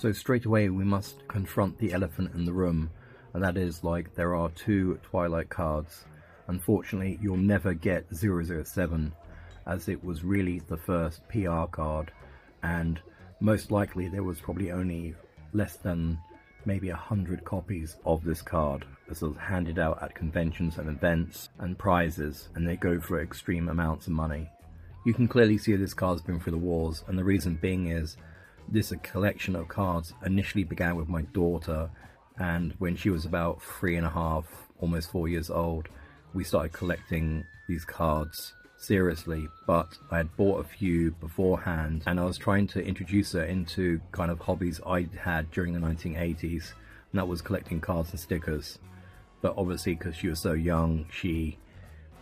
So straight away we must confront the elephant in the room, and that is, like, there are 2 Twilight cards. Unfortunately, you'll never get 007, as it was really the first PR card, and most likely there was probably only less than maybe 100 copies of this card. This was handed out at conventions and events and prizes, and they go for extreme amounts of money. You can clearly see this card's been through the wars, and the reason being is this collection of cards initially began with my daughter, and when she was about 3.5, almost 4 years old, we started collecting these cards seriously. But I had bought a few beforehand, and I was trying to introduce her into kind of hobbies I had during the 1980s, and that was collecting cards and stickers. But obviously, because she was so young, she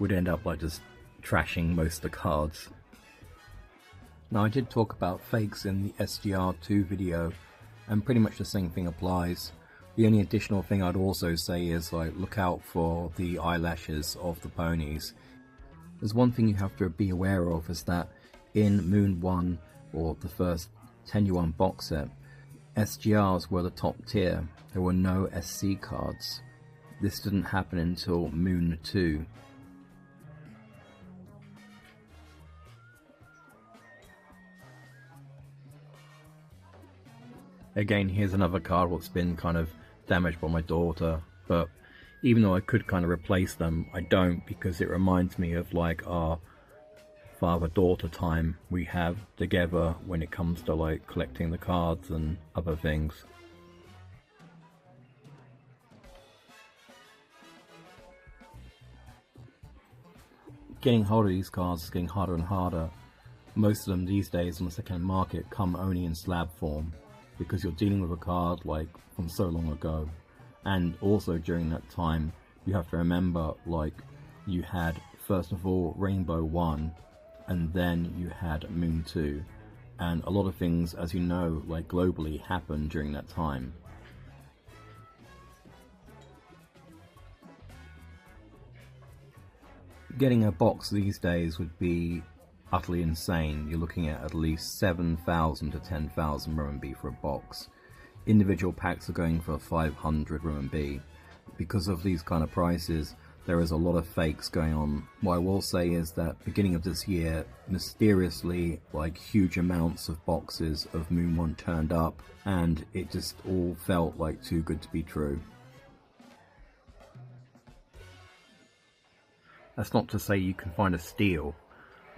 would end up like just trashing most of the cards. Now, I did talk about fakes in the SGR 2 video, and pretty much the same thing applies. The only additional thing I'd also say is, like, look out for the eyelashes of the ponies. There's one thing you have to be aware of, is that in Moon 1, or the first 10-yuan box set, SGRs were the top tier. There were no SC cards. This didn't happen until Moon 2. Again, here's another card what's been kind of damaged by my daughter, but even though I could kind of replace them, I don't, because it reminds me of like our father-daughter time we have together when it comes to like collecting the cards and other things. Getting hold of these cards is getting harder and harder. Most of them these days on the second-hand market come only in slab form, because you're dealing with a card like from so long ago. And also during that time, you have to remember, like, you had first of all Rainbow 1, and then you had Moon 2, and a lot of things, as you know, like globally, happened during that time. Getting a box these days would be utterly insane. You're looking at least 7,000 to 10,000 RMB for a box. Individual packs are going for 500 RMB. Because of these kind of prices, there is a lot of fakes going on. What I will say is that beginning of this year, mysteriously, like, huge amounts of boxes of Moon 1 turned up, and it just all felt like too good to be true. That's not to say you can find a steal.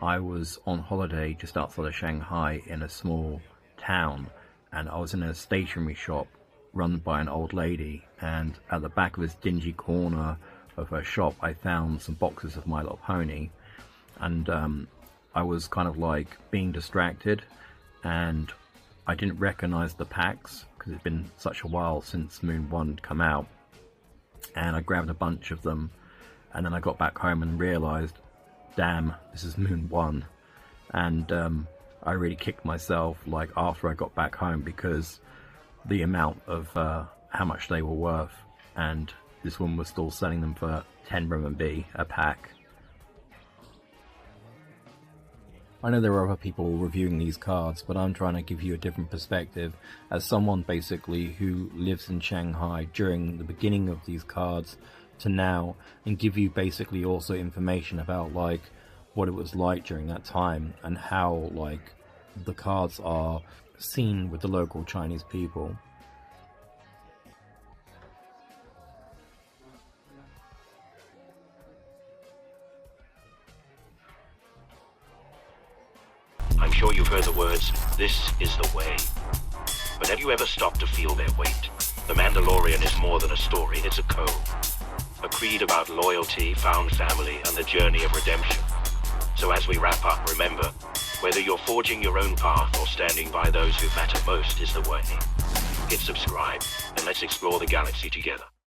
I was on holiday just outside of Shanghai in a small town, and I was in a stationery shop run by an old lady, and at the back of this dingy corner of her shop I found some boxes of My Little Pony, and I was kind of like being distracted, and I didn't recognize the packs because it's been such a while since Moon 1 had come out, and I grabbed a bunch of them, and then I got back home and realized, damn, this is Moon 1. And I really kicked myself like after I got back home, because the amount of how much they were worth, and this one was still selling them for 10 RMB a pack. I know there are other people reviewing these cards, but I'm trying to give you a different perspective as someone basically who lives in Shanghai during the beginning of these cards to now, and give you basically also information about like what it was like during that time and how like the cards are seen with the local Chinese people. I'm sure you've heard the words, "This is the way." But have you ever stopped to feel their weight? The Mandalorian is more than a story, it's a code. A creed about loyalty, found family, and the journey of redemption. So as we wrap up, remember, whether you're forging your own path or standing by those who matter most is the way. Hit subscribe, and let's explore the galaxy together.